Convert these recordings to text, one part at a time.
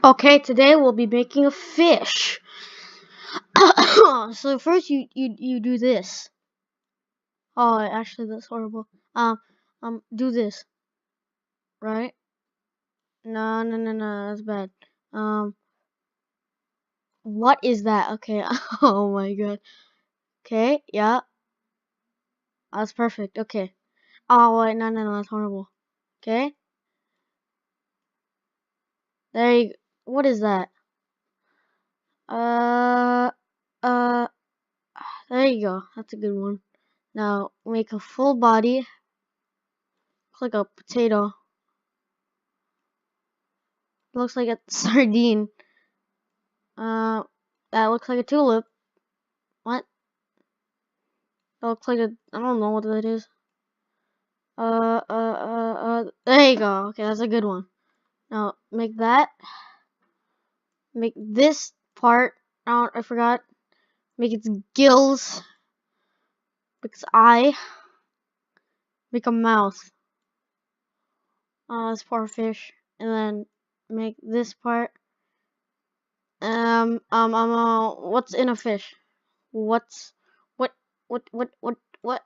Okay, today we'll be making a fish. So first you do this. Oh, actually that's horrible. Do this, right? No, that's bad. What is that? Okay. Oh my god. Okay, yeah, that's perfect. Okay. Oh wait, no, that's horrible. Okay. There you. What is that? Uh, uh. There you go. That's a good one. Now make a full body. Looks like a potato. Looks like a sardine. Uh, that looks like a tulip. What? That looks like a. I don't know what that is. There you go. Okay, that's a good one. Now make that. Make this part. Oh, I forgot. Make its gills. Make its eye. Make a mouth. This poor fish. And then make this part. What's in a fish? What's what?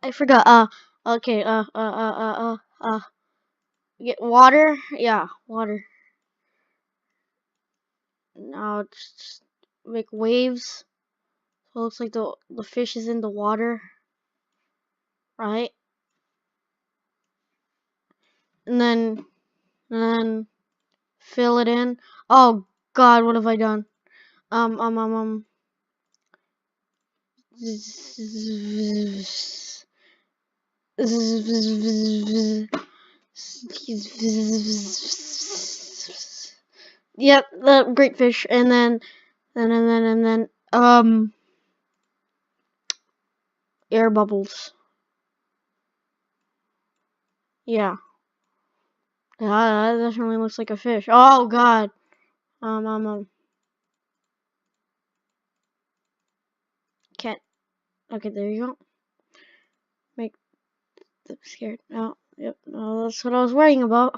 I forgot. Okay. Get water. Yeah, water. Now just make waves. So it looks like the fish is in the water, right? And then fill it in. Oh God, what have I done? Um um um um. Yep, the great fish, and then air bubbles. Yeah, that definitely looks like a fish. Oh God. Can't. Okay, there you go. Make them scared. No, yep, no, that's what I was worrying about.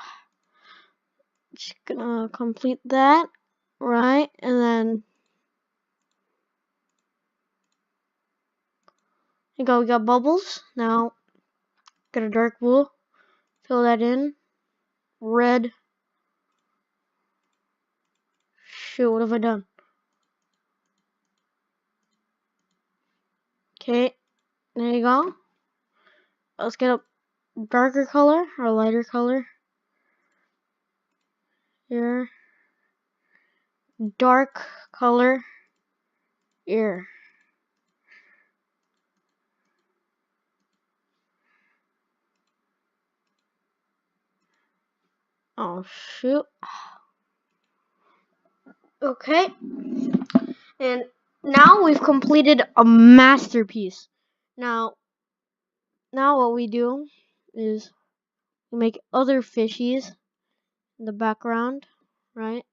Just gonna complete that, right? And then we got bubbles. Now, get a dark blue, fill that in. Red. Shoot, what have I done? Okay, there you go. Let's get a darker color or a lighter color. Here. Dark color. Here. Oh, shoot. Okay. And now we've completed a masterpiece. Now what we do is we make other fishies in the background, right?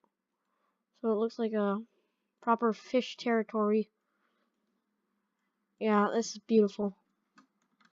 So it looks like a proper fish territory. Yeah, this is beautiful.